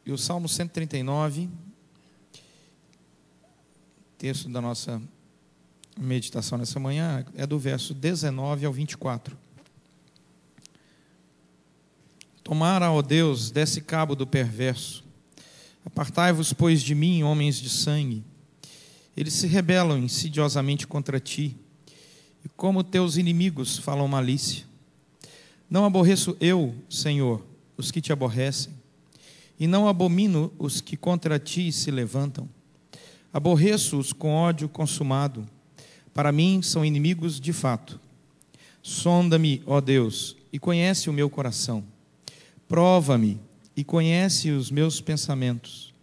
E o Salmo 139, texto da nossa meditação nessa manhã, é do verso 19 ao 24. Tomara, ó Deus, desse cabo do perverso. Apartai-vos, pois, de mim, homens de sangue. Eles se rebelam insidiosamente contra ti, e como teus inimigos falam malícia. Não aborreço eu, Senhor, os que te aborrecem, e não abomino os que contra ti se levantam. Aborreço-os com ódio consumado. Para mim são inimigos de fato. Sonda-me, ó Deus, e conhece o meu coração. Prova-me e conhece os meus pensamentos.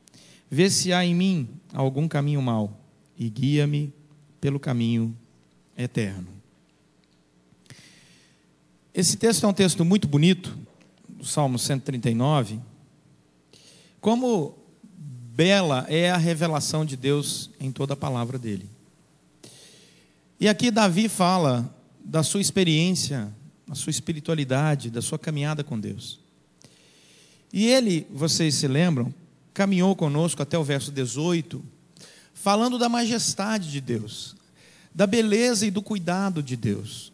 Vê se há em mim algum caminho mau, e guia-me pelo caminho eterno. Esse texto é um texto muito bonito, do Salmo 139. Como bela é a revelação de Deus em toda a palavra dele. E aqui Davi fala da sua experiência, da sua espiritualidade, da sua caminhada com Deus. E ele, vocês se lembram, caminhou conosco até o verso 18, falando da majestade de Deus, da beleza e do cuidado de Deus,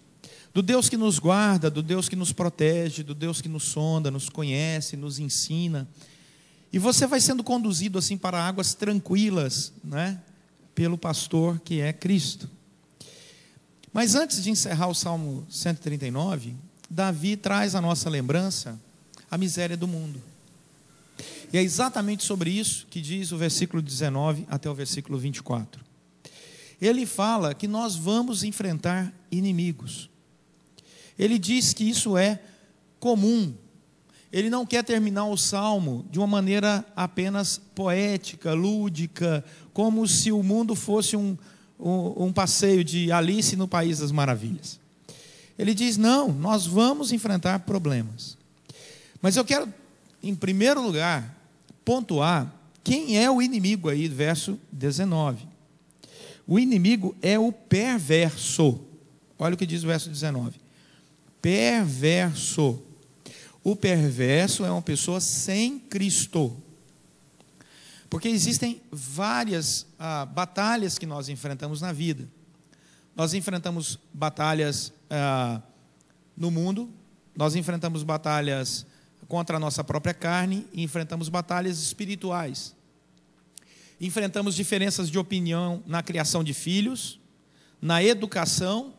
do Deus que nos guarda, do Deus que nos protege, do Deus que nos sonda, nos conhece, nos ensina. E você vai sendo conduzido assim para águas tranquilas, né, pelo pastor que é Cristo. Mas antes de encerrar o Salmo 139, Davi traz à nossa lembrança a miséria do mundo. E é exatamente sobre isso que diz o versículo 19 até o versículo 24. Ele fala que nós vamos enfrentar inimigos. Ele diz que isso é comum. Ele não quer terminar o Salmo de uma maneira apenas poética, lúdica, como se o mundo fosse um passeio de Alice no País das Maravilhas. Ele diz, não, nós vamos enfrentar problemas. Mas eu quero, em primeiro lugar, pontuar quem é o inimigo aí, verso 19. O inimigo é o perverso. Olha o que diz o verso 19. Perverso. O perverso é uma pessoa sem Cristo. Porque existem várias batalhas que nós enfrentamos na vida. Nós enfrentamos batalhas no mundo, nós enfrentamos batalhas contra a nossa própria carne e enfrentamos batalhas espirituais. Enfrentamos diferenças de opinião na criação de filhos, na educação.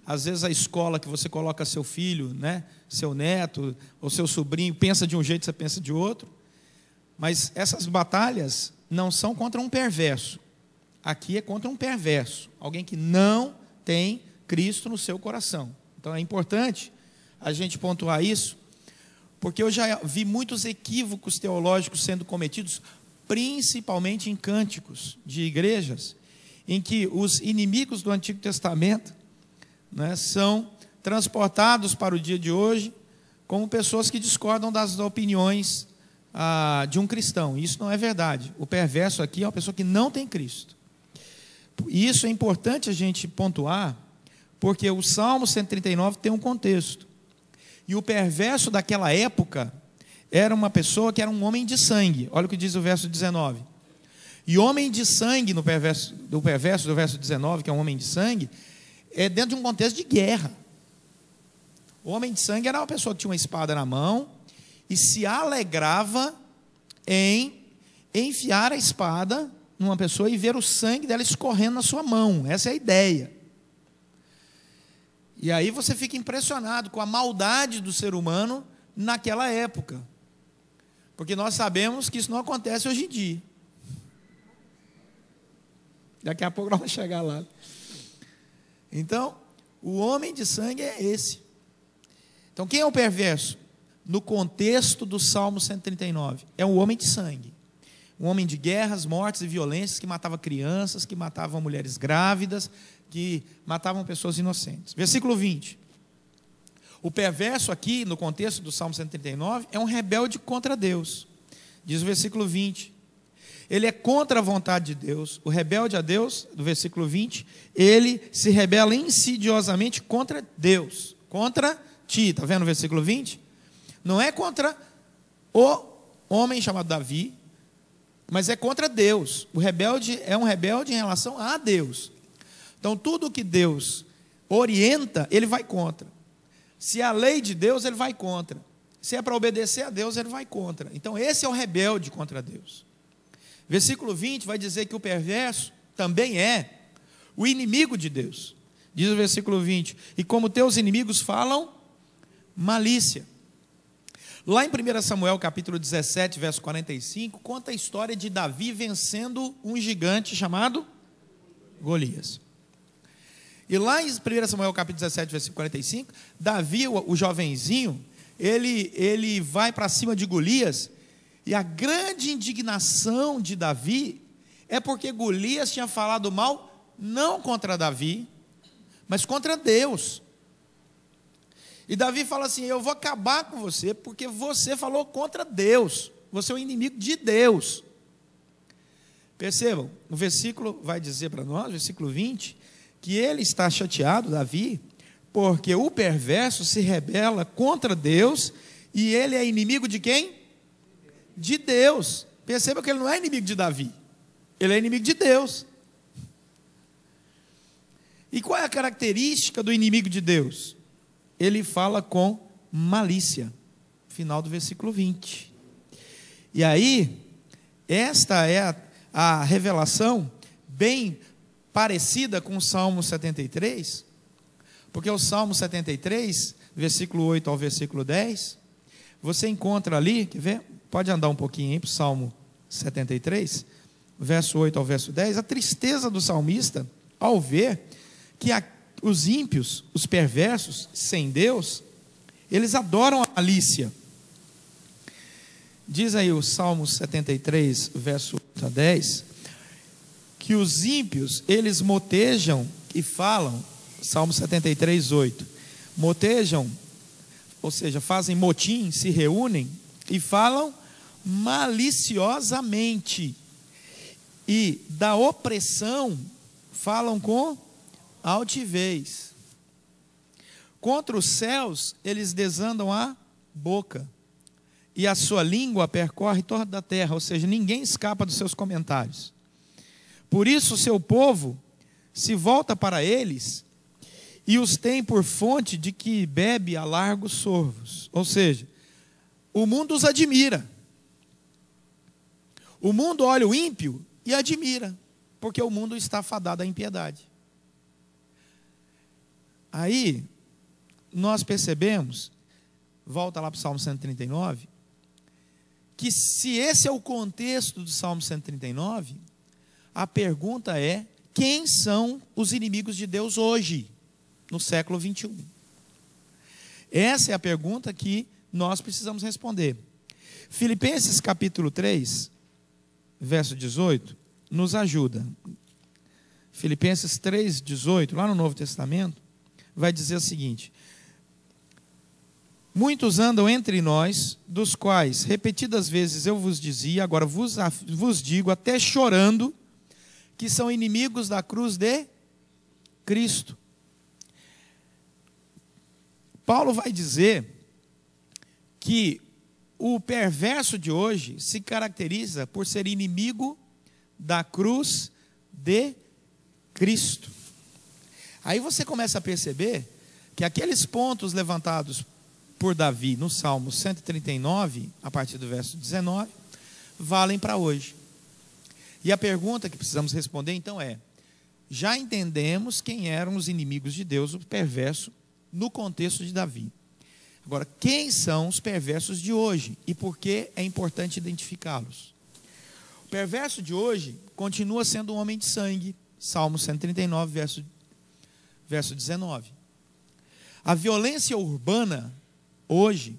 Às vezes a escola que você coloca seu filho, né, seu neto ou seu sobrinho, pensa de um jeito, você pensa de outro. Mas essas batalhas não são contra um perverso. Aqui é contra um perverso, alguém que não tem Cristo no seu coração. Então é importante a gente pontuar isso, porque eu já vi muitos equívocos teológicos sendo cometidos, principalmente em cânticos de igrejas, em que os inimigos do Antigo Testamento, né, são transportados para o dia de hoje como pessoas que discordam das opiniões de um cristão. Isso não é verdade. O perverso aqui é uma pessoa que não tem Cristo. E isso é importante a gente pontuar, porque o Salmo 139 tem um contexto. E o perverso daquela época era uma pessoa que era um homem de sangue. Olha o que diz o verso 19. E homem de sangue, do verso 19, que é um homem de sangue, é dentro de um contexto de guerra. O homem de sangue era uma pessoa que tinha uma espada na mão e se alegrava em enfiar a espada numa pessoa e ver o sangue dela escorrendo na sua mão. Essa é a ideia. E aí você fica impressionado com a maldade do ser humano naquela época. Porque nós sabemos que isso não acontece hoje em dia. Daqui a pouco nós vamos chegar lá. Então, o homem de sangue é esse. Então, quem é o perverso? No contexto do Salmo 139, é um homem de sangue. Um homem de guerras, mortes e violências, que matava crianças, que matavam mulheres grávidas, que matavam pessoas inocentes. Versículo 20. O perverso aqui, no contexto do Salmo 139, é um rebelde contra Deus. Diz o versículo 20. Ele é contra a vontade de Deus. O rebelde a Deus, do versículo 20, ele se rebela insidiosamente contra Deus. Contra ti. Está vendo o versículo 20? Não é contra o homem chamado Davi, mas é contra Deus. O rebelde é um rebelde em relação a Deus. Então, tudo que Deus orienta, ele vai contra. Se é a lei de Deus, ele vai contra. Se é para obedecer a Deus, ele vai contra. Então, esse é o rebelde contra Deus. Versículo 20 vai dizer que o perverso também é o inimigo de Deus. Diz o versículo 20: e como teus inimigos falam malícia. Lá em 1 Samuel capítulo 17, verso 45, conta a história de Davi vencendo um gigante chamado Golias. E lá em 1 Samuel capítulo 17, versículo 45, Davi, o jovenzinho, ele vai para cima de Golias, e a grande indignação de Davi é porque Golias tinha falado mal, não contra Davi, mas contra Deus. E Davi fala assim: eu vou acabar com você, porque você falou contra Deus, você é o inimigo de Deus. Percebam, o versículo vai dizer para nós, versículo 20, que ele está chateado, Davi, porque o perverso se rebela contra Deus, e ele é inimigo de quem? De Deus. Perceba que ele não é inimigo de Davi, ele é inimigo de Deus. E qual é a característica do inimigo de Deus? Ele fala com malícia, final do versículo 20. E aí, esta é a revelação bem parecida com o Salmo 73, porque o Salmo 73, versículo 8 ao versículo 10, você encontra ali, quer ver? Pode andar um pouquinho aí para o Salmo 73, verso 8 ao verso 10, a tristeza do salmista ao ver que os ímpios, os perversos, sem Deus, eles adoram a malícia. Diz aí o Salmo 73, verso 8 a 10, que os ímpios, eles motejam e falam, Salmo 73, 8, motejam, ou seja, fazem motim, se reúnem e falam maliciosamente, e da opressão falam com altivez. Contra os céus eles desandam a boca, e a sua língua percorre toda a terra, ou seja, ninguém escapa dos seus comentários. Por isso o seu povo se volta para eles e os tem por fonte de que bebe a largos sorvos. Ou seja, o mundo os admira. O mundo olha o ímpio e admira, porque o mundo está fadado à impiedade. Aí, nós percebemos, volta lá para o Salmo 139, que se esse é o contexto do Salmo 139, a pergunta é: quem são os inimigos de Deus hoje, no século 21? Essa é a pergunta que nós precisamos responder. Filipenses capítulo 3, verso 18, nos ajuda. Filipenses 3, 18, lá no Novo Testamento, vai dizer o seguinte: muitos andam entre nós, dos quais repetidas vezes eu vos dizia, agora vos digo, até chorando, que são inimigos da cruz de Cristo. Paulo vai dizer que o perverso de hoje se caracteriza por ser inimigo da cruz de Cristo. Aí você começa a perceber que aqueles pontos levantados por Davi no Salmo 139, a partir do verso 19, valem para hoje. E a pergunta que precisamos responder então é: já entendemos quem eram os inimigos de Deus, o perverso, no contexto de Davi. Agora, quem são os perversos de hoje e por que é importante identificá-los? O perverso de hoje continua sendo um homem de sangue, Salmo 139, verso 19. A violência urbana hoje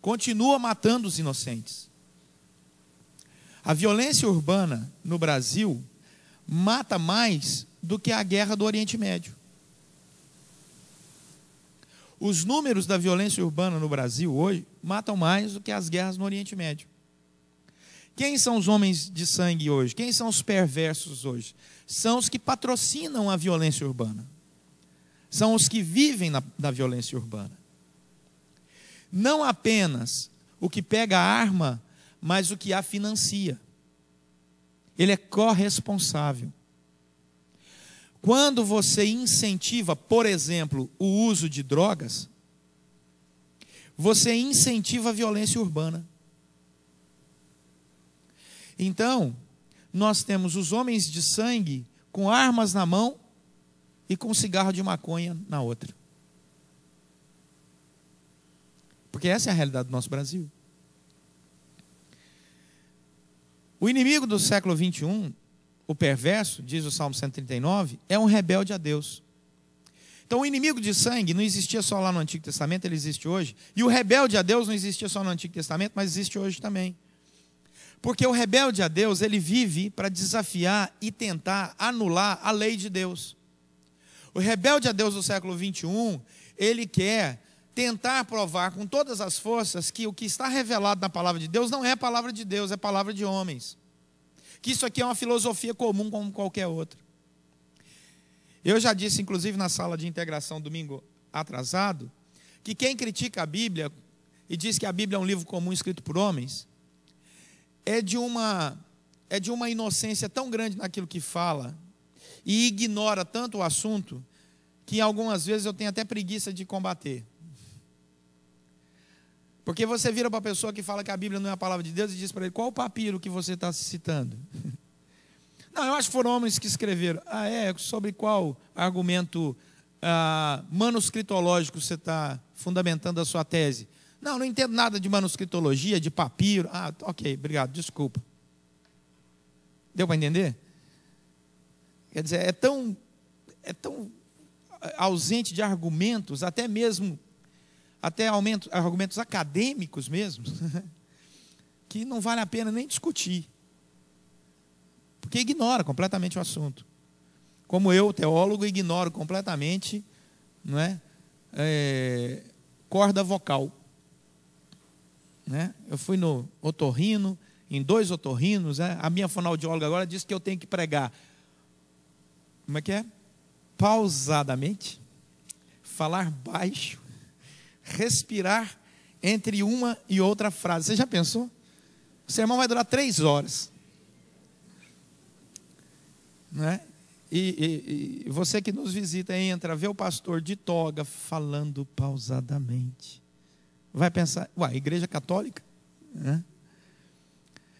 continua matando os inocentes. A violência urbana no Brasil mata mais do que a guerra do Oriente Médio. Os números da violência urbana no Brasil hoje matam mais do que as guerras no Oriente Médio. Quem são os homens de sangue hoje? Quem são os perversos hoje? São os que patrocinam a violência urbana. São os que vivem da violência urbana. Não apenas o que pega a arma mas o que a financia. Ele é corresponsável. Quando você incentiva, por exemplo, o uso de drogas, você incentiva a violência urbana. Então, nós temos os homens de sangue com armas na mão e com cigarro de maconha na outra. Porque essa é a realidade do nosso Brasil. O inimigo do século 21, o perverso, diz o Salmo 139, é um rebelde a Deus. Então o inimigo de sangue não existia só lá no Antigo Testamento, ele existe hoje. E o rebelde a Deus não existia só no Antigo Testamento, mas existe hoje também. Porque o rebelde a Deus, ele vive para desafiar e tentar anular a lei de Deus. O rebelde a Deus do século 21, ele quer tentar provar com todas as forças que o que está revelado na palavra de Deus não é palavra de Deus, é palavra de homens. Que isso aqui é uma filosofia comum como qualquer outra. Eu já disse, inclusive na sala de integração domingo atrasado, que quem critica a Bíblia e diz que a Bíblia é um livro comum escrito por homens, é de uma inocência tão grande naquilo que fala e ignora tanto o assunto que algumas vezes eu tenho até preguiça de combater. Porque você vira para a pessoa que fala que a Bíblia não é a palavra de Deus e diz para ele, qual o papiro que você está citando? Não, eu acho que foram homens que escreveram. Ah, é? Sobre qual argumento manuscritológico você está fundamentando a sua tese? Não entendo nada de manuscritologia, de papiro. Ah, ok, obrigado, desculpa. Deu para entender? Quer dizer, é tão ausente de argumentos, até argumentos acadêmicos mesmo, que não vale a pena nem discutir. Porque ignora completamente o assunto. Como eu, teólogo, ignoro completamente, não é? Corda vocal. Né? Eu fui no otorrino, em 2 otorrinos, a minha fonoaudióloga agora disse que eu tenho que pregar. Como é que é? Pausadamente, falar baixo, respirar entre uma e outra frase. Você já pensou? O sermão vai durar 3 horas. Não é? E você que nos visita entra, vê o pastor de toga falando pausadamente. Vai pensar, igreja católica? Né?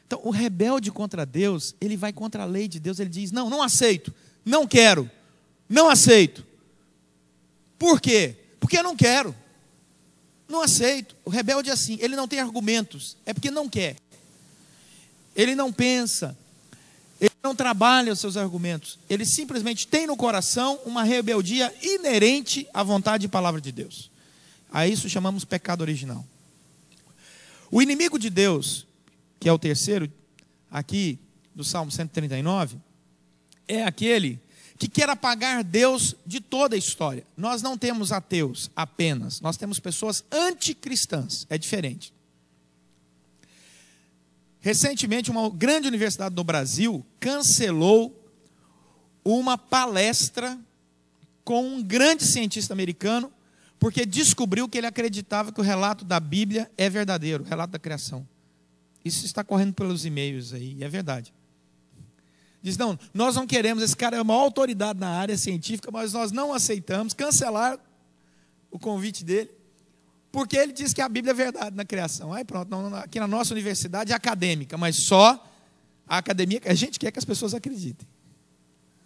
Então, o rebelde contra Deus, ele vai contra a lei de Deus, ele diz, não aceito, não quero, não aceito. Por quê? Porque eu não quero. Não aceito. O rebelde é assim, ele não tem argumentos, é porque não quer. Ele não pensa, ele não trabalha os seus argumentos, ele simplesmente tem no coração uma rebeldia inerente à vontade e palavra de Deus. A isso chamamos pecado original. O inimigo de Deus, que é o terceiro aqui do Salmo 139, é aquele que quer apagar Deus de toda a história. Nós não temos ateus apenas, nós temos pessoas anticristãs, é diferente. Recentemente, uma grande universidade no Brasil cancelou uma palestra com um grande cientista americano, porque descobriu que ele acreditava que o relato da Bíblia é verdadeiro, o relato da criação. Isso está correndo pelos e-mails aí, e é verdade. Diz, não, nós não queremos, esse cara é uma autoridade na área científica, mas nós não aceitamos, cancelar o convite dele, porque ele diz que a Bíblia é verdade na criação. Aí pronto, aqui na nossa universidade é acadêmica, mas só a academia, a gente quer que as pessoas acreditem.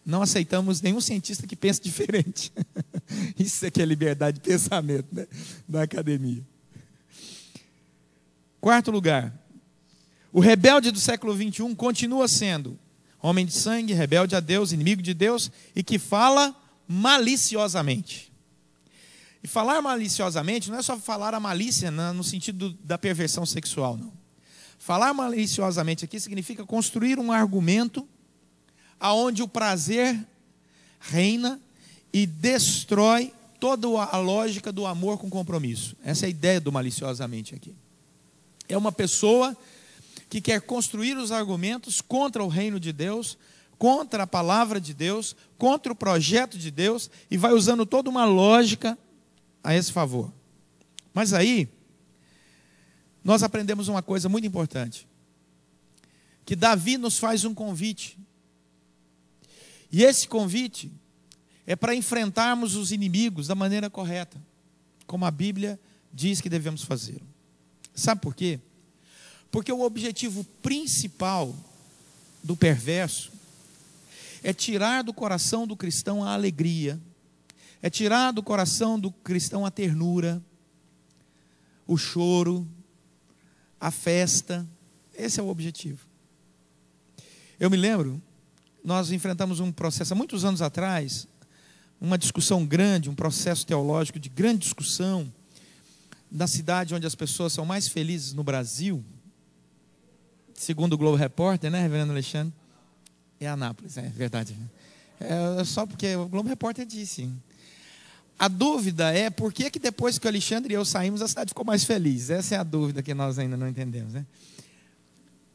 Não aceitamos nenhum cientista que pense diferente. Isso é que é liberdade de pensamento, né? Da academia. 4º lugar, o rebelde do século 21 continua sendo homem de sangue, rebelde a Deus, inimigo de Deus, e que fala maliciosamente. E falar maliciosamente não é só falar a malícia no sentido da perversão sexual, não. Falar maliciosamente aqui significa construir um argumento aonde o prazer reina e destrói toda a lógica do amor com compromisso. Essa é a ideia do maliciosamente aqui. É uma pessoa que quer construir os argumentos contra o reino de Deus, contra a palavra de Deus, contra o projeto de Deus, e vai usando toda uma lógica a esse favor. Mas aí, nós aprendemos uma coisa muito importante. que Davi nos faz um convite. E esse convite é para enfrentarmos os inimigos da maneira correta, como a Bíblia diz que devemos fazer. Sabe por quê? Porque o objetivo principal do perverso é tirar do coração do cristão a alegria, é tirar do coração do cristão a ternura, o choro, a festa. Esse é o objetivo. Eu me lembro, nós enfrentamos um processo há muitos anos atrás, uma discussão grande, um processo teológico de grande discussão, na cidade onde as pessoas são mais felizes no Brasil, segundo o Globo Repórter, né, reverendo Alexandre? É Anápolis, é verdade. É só porque o Globo Repórter disse. A dúvida é por que depois que o Alexandre e eu saímos, a cidade ficou mais feliz. Essa é a dúvida que nós ainda não entendemos, né?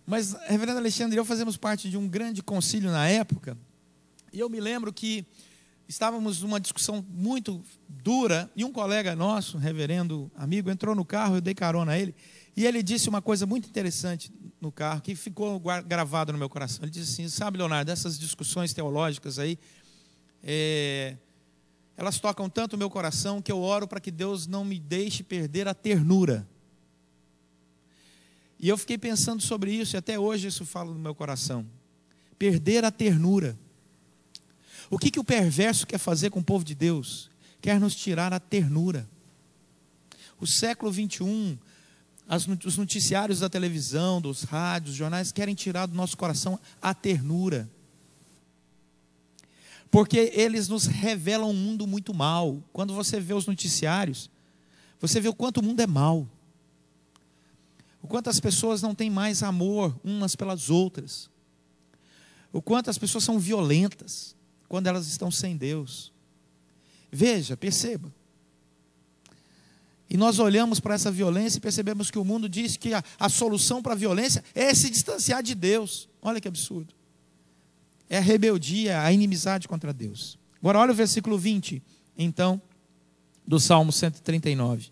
Mas, reverendo Alexandre e eu fazemos parte de um grande concílio na época, e eu me lembro que estávamos numa discussão muito dura, e um colega nosso, reverendo amigo, entrou no carro, eu dei carona a ele, e ele disse uma coisa muito interessante no carro, que ficou gravado no meu coração. Ele disse assim: sabe, Leonardo, essas discussões teológicas aí, elas tocam tanto o meu coração que eu oro para que Deus não me deixe perder a ternura. E eu fiquei pensando sobre isso, e até hoje isso fala no meu coração. Perder a ternura. O que o perverso quer fazer com o povo de Deus? Quer nos tirar a ternura. O século 21, os noticiários da televisão, dos rádios, dos jornais, querem tirar do nosso coração a ternura. Porque eles nos revelam um mundo muito mau. Quando você vê os noticiários, você vê o quanto o mundo é mau. O quanto as pessoas não têm mais amor umas pelas outras. O quanto as pessoas são violentas quando elas estão sem Deus. Veja, perceba. E nós olhamos para essa violência e percebemos que o mundo diz que a solução para a violência é se distanciar de Deus. Olha que absurdo. É a rebeldia, a inimizade contra Deus. Agora olha o versículo 20, então, do Salmo 139.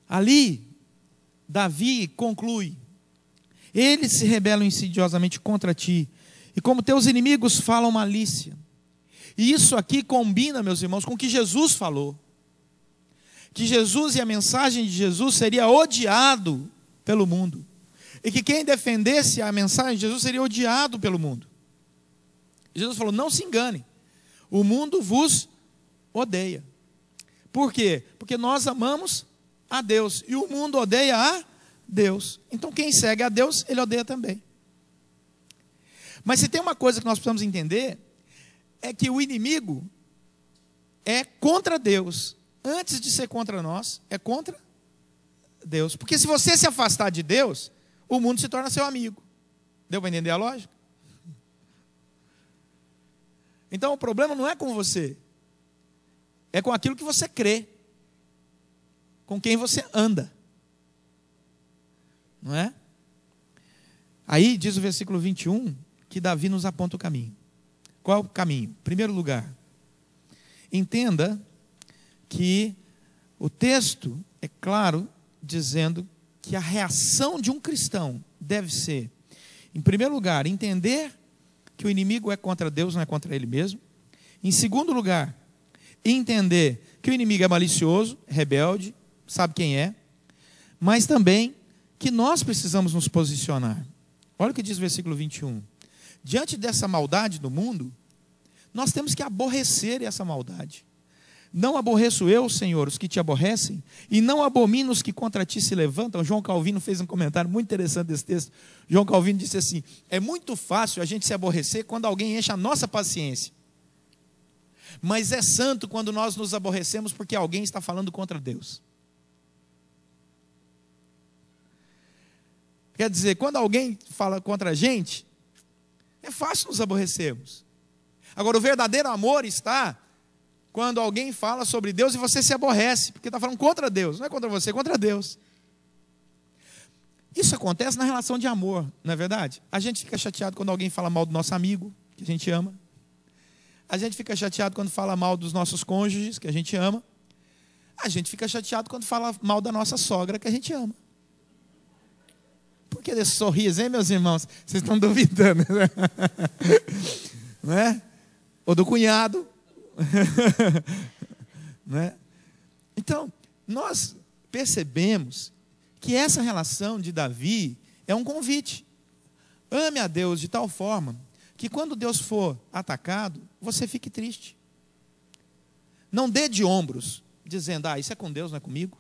Ali, Davi conclui: eles se rebelam insidiosamente contra ti, e como teus inimigos falam malícia. E isso aqui combina, meus irmãos, com o que Jesus falou. Que Jesus e a mensagem de Jesus seria odiado pelo mundo. E que quem defendesse a mensagem de Jesus seria odiado pelo mundo. Jesus falou: não se engane, o mundo vos odeia. Por quê? Porque nós amamos a Deus, e o mundo odeia a Deus. Então quem segue a Deus, ele odeia também. Mas se tem uma coisa que nós precisamos entender, é que o inimigo é contra Deus. Antes de ser contra nós, é contra Deus. Porque se você se afastar de Deus, o mundo se torna seu amigo. Deu para entender a lógica? Então o problema não é com você, é com aquilo que você crê, com quem você anda, não é? Aí diz o versículo 21 que Davi nos aponta o caminho. Qual é o caminho? Em primeiro lugar, entenda que o texto é claro, dizendo que a reação de um cristão deve ser, em primeiro lugar, entender que o inimigo é contra Deus, não é contra ele mesmo. Em segundo lugar, entender que o inimigo é malicioso, rebelde, sabe quem é, mas também que nós precisamos nos posicionar. Olha o que diz o versículo 21. Diante dessa maldade do mundo, nós temos que aborrecer essa maldade. Não aborreço eu, Senhor, os que te aborrecem, e não abomino os que contra ti se levantam. João Calvino fez um comentário muito interessante desse texto. João Calvino disse assim: é muito fácil a gente se aborrecer quando alguém enche a nossa paciência, mas é santo quando nós nos aborrecemos porque alguém está falando contra Deus. Quer dizer, quando alguém fala contra a gente, é fácil nos aborrecermos. Agora, o verdadeiro amor está quando alguém fala sobre Deus e você se aborrece, porque está falando contra Deus. Não é contra você, é contra Deus. Isso acontece na relação de amor, não é verdade? A gente fica chateado quando alguém fala mal do nosso amigo, que a gente ama. A gente fica chateado quando fala mal dos nossos cônjuges, que a gente ama. A gente fica chateado quando fala mal da nossa sogra, que a gente ama. Por que é desse sorriso, hein, meus irmãos? Vocês estão duvidando, né? Não é? Ou do cunhado. Não é? Então, nós percebemos que essa relação de Davi é um convite. Ame a Deus de tal forma que quando Deus for atacado, você fique triste. Não dê de ombros, dizendo, isso é com Deus, não é comigo.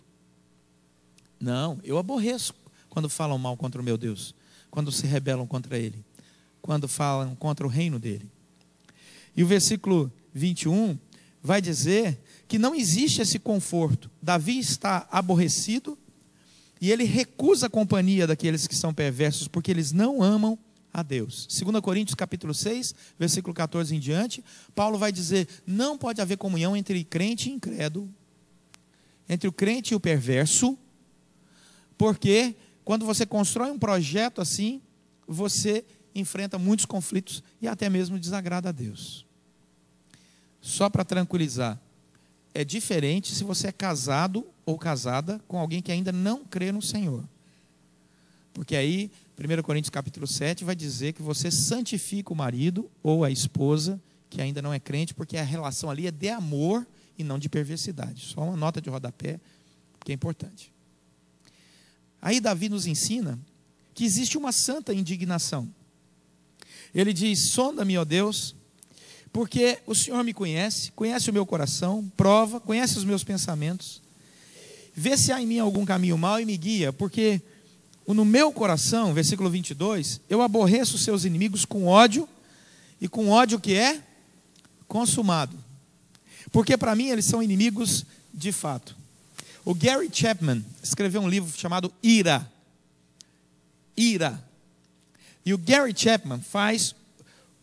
Não, eu aborreço quando falam mal contra o meu Deus, quando se rebelam contra Ele, quando falam contra o reino dEle. E o versículo 21 vai dizer que não existe esse conforto. Davi está aborrecido e ele recusa a companhia daqueles que são perversos, porque eles não amam a Deus. 2 Coríntios capítulo 6, versículo 14 em diante, Paulo vai dizer, não pode haver comunhão entre crente e incrédulo, entre o crente e o perverso, porque quando você constrói um projeto assim, você enfrenta muitos conflitos e até mesmo desagrada a Deus. Só para tranquilizar, é diferente se você é casado ou casada com alguém que ainda não crê no Senhor. Porque aí, 1 Coríntios capítulo 7 vai dizer que você santifica o marido ou a esposa que ainda não é crente, porque a relação ali é de amor e não de perversidade. Só uma nota de rodapé que é importante. Aí Davi nos ensina que existe uma santa indignação. Ele diz, sonda-me, ó Deus, porque o Senhor me conhece, conhece o meu coração, prova, conhece os meus pensamentos, vê se há em mim algum caminho mau e me guia, porque no meu coração, versículo 22, eu aborreço os seus inimigos com ódio, e com ódio que é consumado, porque para mim eles são inimigos de fato. O Gary Chapman escreveu um livro chamado Ira. E o Gary Chapman faz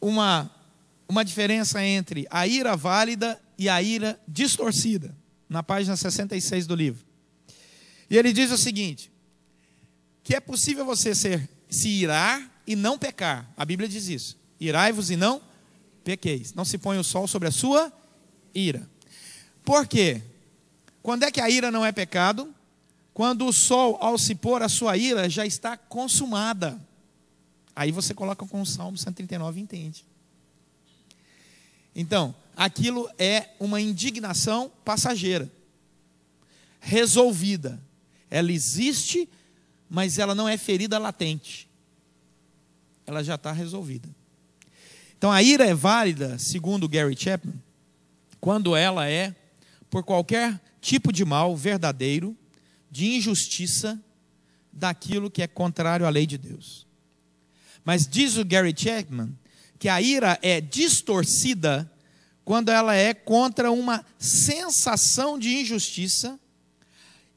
uma diferença entre a ira válida e a ira distorcida, na página 66 do livro. E ele diz o seguinte, que é possível você se irar e não pecar. A Bíblia diz isso. Irai-vos e não pequeis. Não se põe o sol sobre a sua ira. Por quê? Quando é que a ira não é pecado? Quando o sol, ao se pôr, a sua ira já está consumada. Aí você coloca com o Salmo 139 e entende. Então, aquilo é uma indignação passageira, resolvida. Ela existe, mas ela não é ferida latente. Ela já está resolvida. Então, a ira é válida, segundo Gary Chapman, quando ela é por qualquer tipo de mal verdadeiro, de injustiça, daquilo que é contrário à lei de Deus. Mas diz o Gary Chapman que a ira é distorcida quando ela é contra uma sensação de injustiça,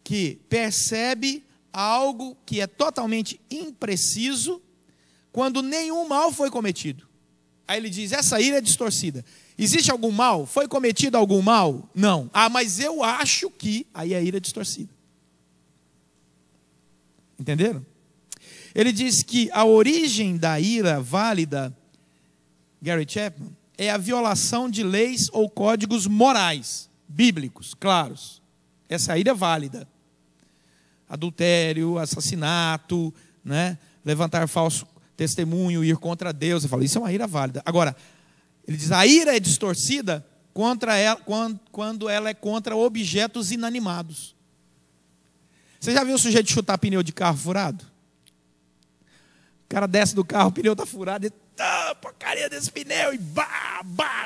que percebe algo que é totalmente impreciso, quando nenhum mal foi cometido. Aí ele diz, essa ira é distorcida. Existe algum mal? Foi cometido algum mal? Não. Mas eu acho que... Aí a ira é distorcida. Entenderam? Ele diz que a origem da ira válida, Gary Chapman, é a violação de leis ou códigos morais, bíblicos, claros. Essa ira é válida. Adultério, assassinato, né? Levantar falso testemunho, ir contra Deus. Eu falo, isso é uma ira válida. Agora, ele diz, a ira é distorcida quando ela é contra objetos inanimados. Você já viu o sujeito chutar pneu de carro furado? O cara desce do carro, o pneu está furado, e porcaria desse pneu, e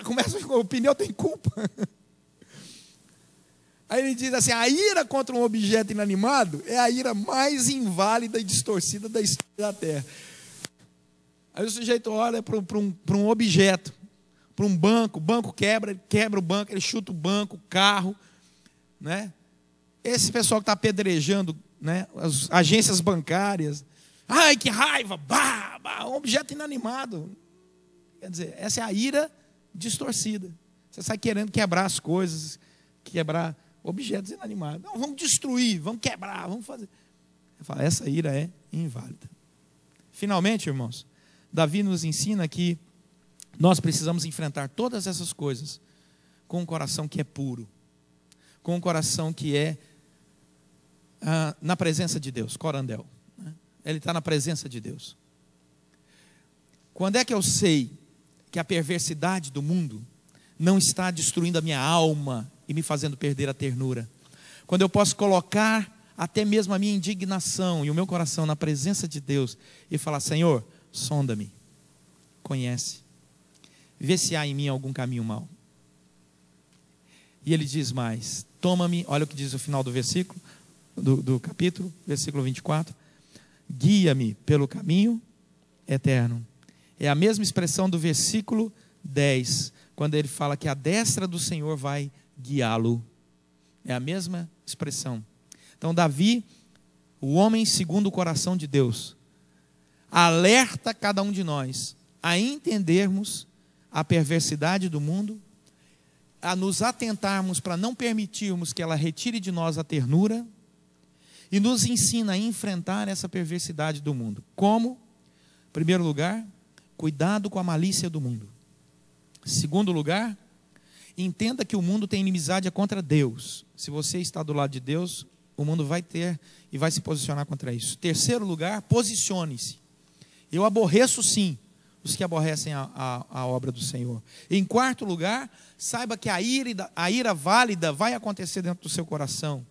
começa o pneu tem culpa. Aí ele diz assim, a ira contra um objeto inanimado é a ira mais inválida e distorcida da história da Terra. Aí o sujeito olha para um objeto, para um banco, o banco quebra, ele quebra o banco, ele chuta o banco, o carro, né? Esse pessoal que está apedrejando, né, as agências bancárias, ai que raiva, um objeto inanimado. Quer dizer, essa é a ira distorcida. Você sai querendo quebrar as coisas, quebrar objetos inanimados. Não, vamos destruir, vamos quebrar, vamos fazer. Eu falo, essa ira é inválida. Finalmente, irmãos, Davi nos ensina que nós precisamos enfrentar todas essas coisas com um coração que é puro, com um coração que é na presença de Deus, corandel. Ele está na presença de Deus. Quando é que eu sei que a perversidade do mundo não está destruindo a minha alma e me fazendo perder a ternura? Quando eu posso colocar até mesmo a minha indignação e o meu coração na presença de Deus e falar: Senhor, sonda-me, conhece, vê se há em mim algum caminho mau. E ele diz mais: toma-me, olha o que diz o final do versículo, do capítulo, versículo 24: guia-me pelo caminho eterno. É a mesma expressão do versículo 10, quando ele fala que a destra do Senhor vai guiá-lo. É a mesma expressão. Então Davi, o homem segundo o coração de Deus, alerta cada um de nós a entendermos a perversidade do mundo, a nos atentarmos para não permitirmos que ela retire de nós a ternura, e nos ensina a enfrentar essa perversidade do mundo. Como? Em primeiro lugar, cuidado com a malícia do mundo. Em segundo lugar, entenda que o mundo tem inimizade contra Deus. Se você está do lado de Deus, o mundo vai ter e vai se posicionar contra isso. Em terceiro lugar, posicione-se. Eu aborreço sim os que aborrecem a obra do Senhor. Em quarto lugar, saiba que a ira válida vai acontecer dentro do seu coração.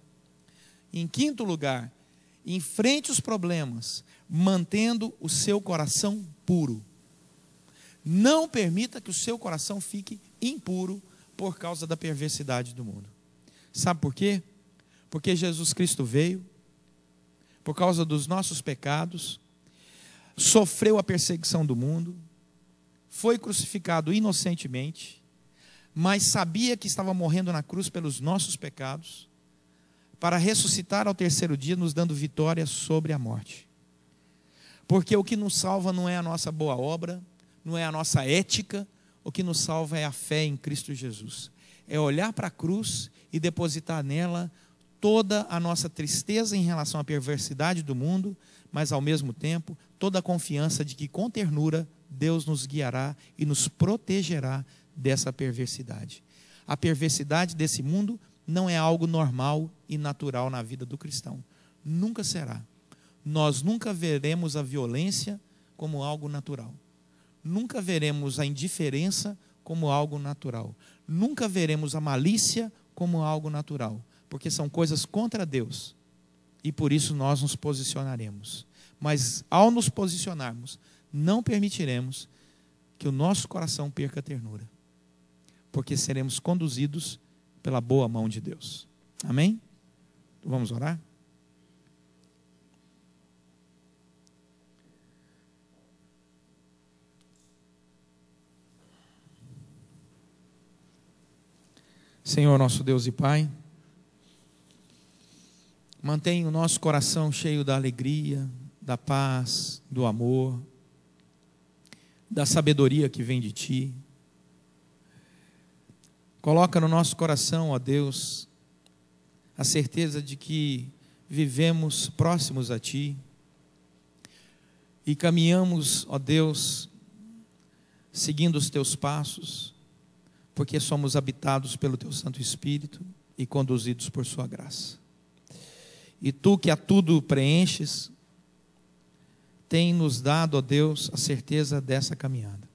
Em quinto lugar, enfrente os problemas, mantendo o seu coração puro. Não permita que o seu coração fique impuro por causa da perversidade do mundo. Sabe por quê? Porque Jesus Cristo veio, por causa dos nossos pecados, sofreu a perseguição do mundo, foi crucificado inocentemente, mas sabia que estava morrendo na cruz pelos nossos pecados, para ressuscitar ao terceiro dia, nos dando vitória sobre a morte. Porque o que nos salva não é a nossa boa obra, não é a nossa ética, o que nos salva é a fé em Cristo Jesus. É olhar para a cruz e depositar nela toda a nossa tristeza em relação à perversidade do mundo, mas ao mesmo tempo toda a confiança de que com ternura Deus nos guiará e nos protegerá dessa perversidade. A perversidade desse mundo não é algo normal e natural na vida do cristão. Nunca será. Nós nunca veremos a violência como algo natural. Nunca veremos a indiferença como algo natural. Nunca veremos a malícia como algo natural. Porque são coisas contra Deus. E por isso nós nos posicionaremos. Mas ao nos posicionarmos, não permitiremos que o nosso coração perca a ternura. Porque seremos conduzidos pela boa mão de Deus. Amém? Vamos orar? Senhor, nosso Deus e Pai, mantenha o nosso coração cheio da alegria, da paz, do amor, da sabedoria que vem de Ti. Coloca no nosso coração, ó Deus, a certeza de que vivemos próximos a Ti e caminhamos, ó Deus, seguindo os Teus passos, porque somos habitados pelo Teu Santo Espírito e conduzidos por Sua graça. E Tu que a tudo preenches, tem nos dado, ó Deus, a certeza dessa caminhada.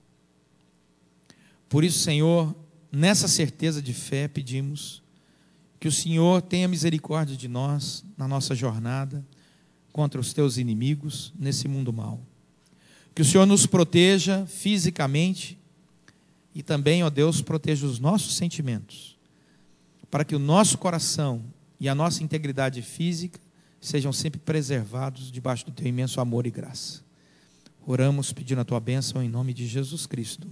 Por isso, Senhor, nessa certeza de fé, pedimos que o Senhor tenha misericórdia de nós, na nossa jornada, contra os Teus inimigos, nesse mundo mau. Que o Senhor nos proteja fisicamente, e também, ó Deus, proteja os nossos sentimentos, para que o nosso coração e a nossa integridade física sejam sempre preservados debaixo do Teu imenso amor e graça. Oramos pedindo a Tua bênção em nome de Jesus Cristo.